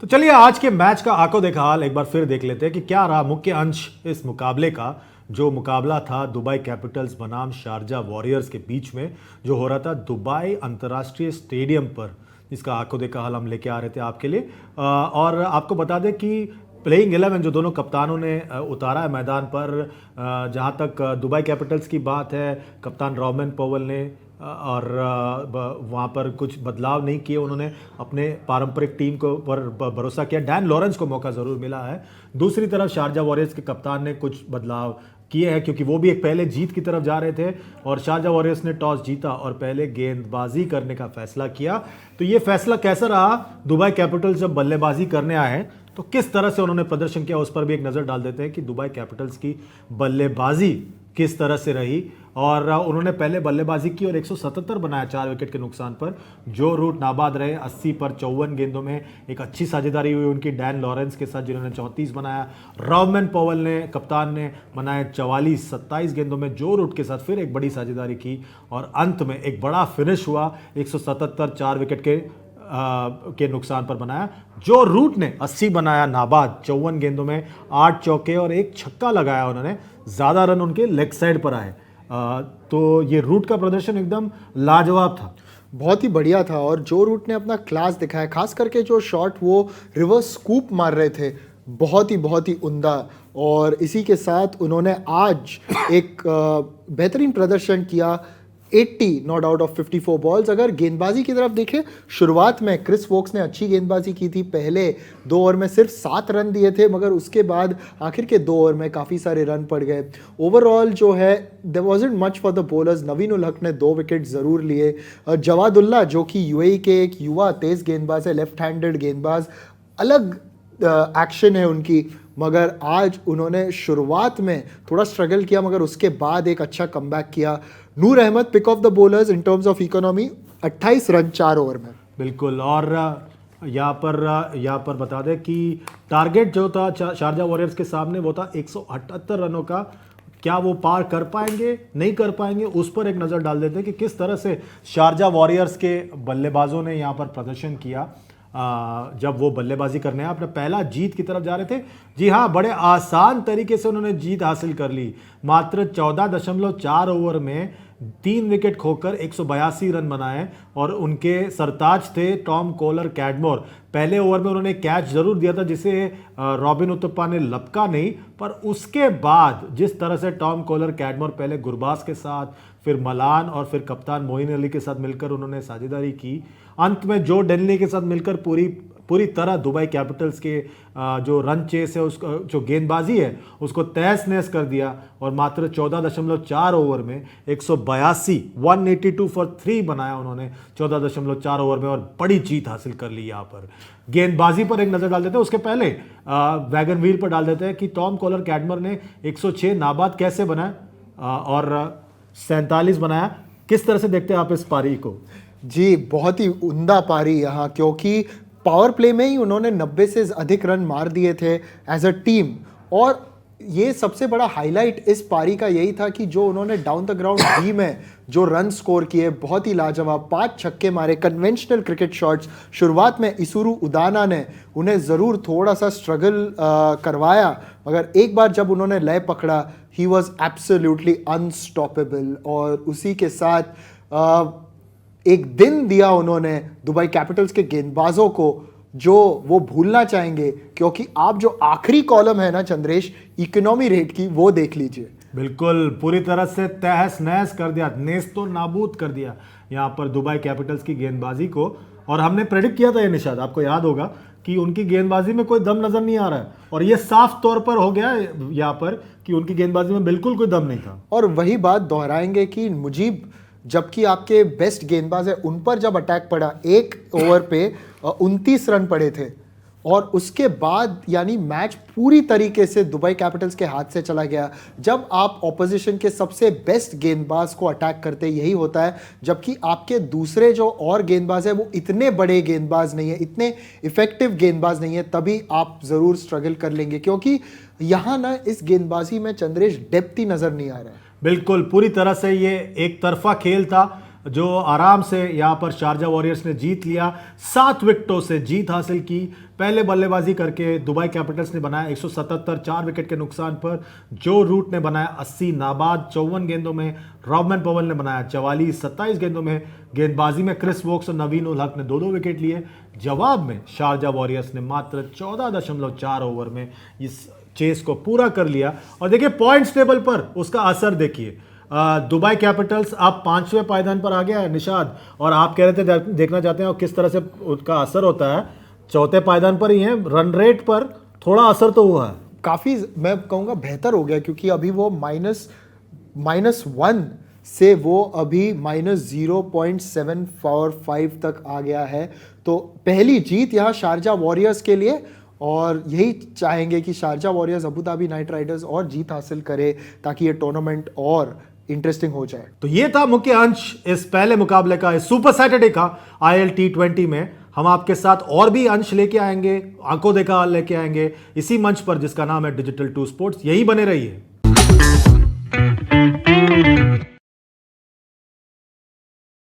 तो चलिए आज के मैच का आंखों देखा हाल एक बार फिर देख लेते हैं कि क्या रहा मुख्य अंश इस मुकाबले का। जो मुकाबला था दुबई कैपिटल्स बनाम शारजा वॉरियर्स के बीच में जो हो रहा था दुबई अंतर्राष्ट्रीय स्टेडियम पर, इसका आंखों देखा हाल हम लेके आ रहे थे आपके लिए। और आपको बता दें कि प्लेइंग 11 जो दोनों कप्तानों ने उतारा है मैदान पर, जहाँ तक दुबई कैपिटल्स की बात है, कप्तान रोमन पॉवेल ने और वहाँ पर कुछ बदलाव नहीं किए उन्होंने, अपने पारंपरिक टीम को पर भरोसा किया। डैन लॉरेंस को मौका ज़रूर मिला है। दूसरी तरफ शारजा वॉरियर्स के कप्तान ने कुछ बदलाव किए हैं क्योंकि वो भी एक पहले जीत की तरफ जा रहे थे और शारजा वॉरियर्स ने टॉस जीता और पहले गेंदबाजी करने का फैसला किया। तो ये फैसला कैसा रहा, दुबई कैपिटल्स जब बल्लेबाजी करने आए तो किस तरह से उन्होंने प्रदर्शन किया, उस पर भी एक नज़र डाल देते हैं कि दुबई कैपिटल्स की बल्लेबाजी किस तरह से रही। और उन्होंने पहले बल्लेबाजी की और 177 बनाया 4 विकेट के नुकसान पर। जो रूट नाबाद रहे 80 पर 54 गेंदों में एक अच्छी साझेदारी हुई उनकी डैन लॉरेंस के साथ जिन्होंने 34 बनाया। रोमन पॉवेल ने कप्तान ने बनाए 44 27 गेंदों में जो रूट के साथ फिर एक बड़ी साझेदारी की और अंत में एक बड़ा फिनिश हुआ 177 4 विकेट के नुकसान पर बनाया। जो रूट ने 80 बनाया नाबाद 54 गेंदों में 8 चौके और एक छक्का लगाया उन्होंने, ज़्यादा रन उनके लेग साइड पर आए। तो ये रूट का प्रदर्शन एकदम लाजवाब था, बहुत ही बढ़िया था। और जो रूट ने अपना क्लास दिखाया, खास करके जो शॉट वो रिवर्स स्कूप मार रहे थे, बहुत ही उम्दा। और इसी के साथ उन्होंने आज एक बेहतरीन प्रदर्शन किया। 80 नॉट आउट ऑफ 54 बॉल्स। अगर गेंदबाजी की तरफ देखें, शुरुआत में क्रिस वोक्स ने अच्छी गेंदबाजी की थी, पहले 2 ओवर में सिर्फ 7 रन दिए थे, मगर उसके बाद आखिर के 2 ओवर में काफ़ी सारे रन पड़ गए। ओवरऑल जो है there wasn't much for the bowlers. Naveen ul Haq ने 2 विकेट ज़रूर लिए। जवादुल्ला जो कि यूएई के एक युवा तेज़ गेंदबाज है, लेफ्ट हैंडेड गेंदबाज, अलग एक्शन है उनकी, मगर आज उन्होंने शुरुआत में थोड़ा स्ट्रगल किया मगर उसके बाद एक अच्छा कमबैक किया। Noor Ahmad pick of the bowlers in terms of economy, 28 run 4 over में। बिल्कुल। और यहाँ पर बता दें कि टारगेट जो था शारजा वॉरियर्स के सामने वो था 178 रनों का। क्या वो पार कर पाएंगे नहीं कर पाएंगे, उस पर एक नज़र डाल देते हैं कि किस तरह से शारजा वॉरियर्स के बल्लेबाजों ने यहाँ पर प्रदर्शन किया जब वो बल्लेबाजी करने अपना पहला जीत की तरफ जा रहे थे। जी हाँ, बड़े आसान तरीके से उन्होंने जीत हासिल कर ली। मात्र 14.4 ओवर में 3 विकेट खोकर 182 रन बनाए और उनके सरताज थे टॉम कोलर कैडमोर। पहले ओवर में उन्होंने कैच जरूर दिया था जिसे रॉबिन उथप्पा ने लपका नहीं, पर उसके बाद जिस तरह से टॉम कोलर कैडमोर पहले गुरबाज के साथ, फिर मलान और फिर कप्तान मोइन अली के साथ मिलकर उन्होंने साझेदारी की, अंत में जो डेनली के साथ मिलकर पूरी तरह दुबई कैपिटल्स के जो रन चेस है, उसका जो गेंदबाजी है उसको तहस नहस कर दिया और मात्र 14.4 ओवर में 182 फॉर 3 बनाया उन्होंने 14.4 ओवर में और बड़ी जीत हासिल कर ली। यहाँ पर गेंदबाजी पर एक नज़र डाल देते हैं, उसके पहले वैगन व्हील पर डाल देते हैं कि टॉम कोलर कैडमर ने 106 नाबाद कैसे बनाया और 47 बनाया। किस तरह से देखते हैं आप इस पारी को? जी, बहुत ही उम्दा पारी यहाँ, क्योंकि पावर प्ले में ही उन्होंने 90 से अधिक रन मार दिए थे एज अ टीम। और ये सबसे बड़ा हाईलाइट इस पारी का यही था कि जो उन्होंने डाउन द ग्राउंड डी में जो रन स्कोर किए, बहुत ही लाजवाब। 5 छक्के मारे, कन्वेंशनल क्रिकेट शॉट्स। शुरुआत में इसुरु उदाना ने उन्हें ज़रूर थोड़ा सा स्ट्रगल करवाया, मगर एक बार जब उन्होंने लय पकड़ा, ही वॉज एब्सोल्युटली अनस्टॉपेबल। और उसी के साथ एक दिन दिया उन्होंने दुबई कैपिटल्स के गेंदबाजों को जो वो भूलना चाहेंगे, क्योंकि आप जो आखिरी कॉलम है ना चंद्रेश, इकोनॉमी रेट की, वो देख लीजिए। बिल्कुल पूरी तरह से तहस नहस कर दिया, नेस्तो नाबूद कर दिया यहाँ पर दुबई कैपिटल्स की गेंदबाजी को। और हमने प्रेडिक्ट किया था ये निशाद, आपको याद होगा कि उनकी गेंदबाजी में कोई दम नजर नहीं आ रहा है और ये साफ तौर पर हो गया यहाँ पर कि उनकी गेंदबाजी में बिल्कुल कोई दम नहीं था। और वही बात दोहराएंगे कि मुजीब, जबकि आपके बेस्ट गेंदबाज है, उन पर जब अटैक पड़ा, 1 ओवर पे 29 रन पड़े थे और उसके बाद यानी मैच पूरी तरीके से दुबई कैपिटल्स के हाथ से चला गया। जब आप ऑपोजिशन के सबसे बेस्ट गेंदबाज को अटैक करते, यही होता है। जबकि आपके दूसरे जो और गेंदबाज है वो इतने बड़े गेंदबाज नहीं है, इतने इफेक्टिव गेंदबाज नहीं है, तभी आप ज़रूर स्ट्रगल कर लेंगे। क्योंकि यहाँ ना इस गेंदबाजी में चंद्रेश डेप्थ ही नज़र नहीं आ रहा है। बिल्कुल पूरी तरह से ये एक तरफा खेल था। जो आराम से यहां पर शारजा वॉरियर्स ने जीत लिया, 7 विकेटों से जीत हासिल की। पहले बल्लेबाजी करके दुबई कैपिटल्स ने बनाया 177 4 विकेट के नुकसान पर। जो रूट ने बनाया 80 नाबाद 54 गेंदों में। रॉबमैन पवल ने बनाया 44 27 गेंदों में। गेंदबाजी में क्रिस वोक्स और नवीन उल हक ने 2-2 विकेट लिए। जवाब में शारजा वॉरियर्स ने मात्र 14.4 ओवर में इस चेस को पूरा कर लिया। और देखिए पॉइंट्स टेबल पर उसका असर देखिए। दुबई कैपिटल्स अब 5वें पायदान पर आ गया है निशाद, और आप कह रहे थे देखना चाहते हैं और किस तरह से उसका असर होता है। चौथे पायदान पर ही है, रन रेट पर थोड़ा असर तो हुआ है। काफ़ी मैं कहूँगा बेहतर हो गया, क्योंकि अभी वो -1 से वो अभी -0.745 तक आ गया है। तो पहली जीत यहाँ शारजा वॉरियर्स के लिए, और यही चाहेंगे कि Sharjah warriors Abu Dhabi Knight Riders और जीत हासिल करे ताकि ये टूर्नामेंट और इंटरेस्टिंग हो जाए। तो ये था मुख्य अंश इस पहले मुकाबले का, इस सुपर सैटरडे का IL T20 में। हम आपके साथ और भी अंश लेके आएंगे, आंखों देखा हाल लेके आएंगे इसी मंच पर जिसका नाम है डिजिटल 2 स्पोर्ट्स। यही बने रहिए।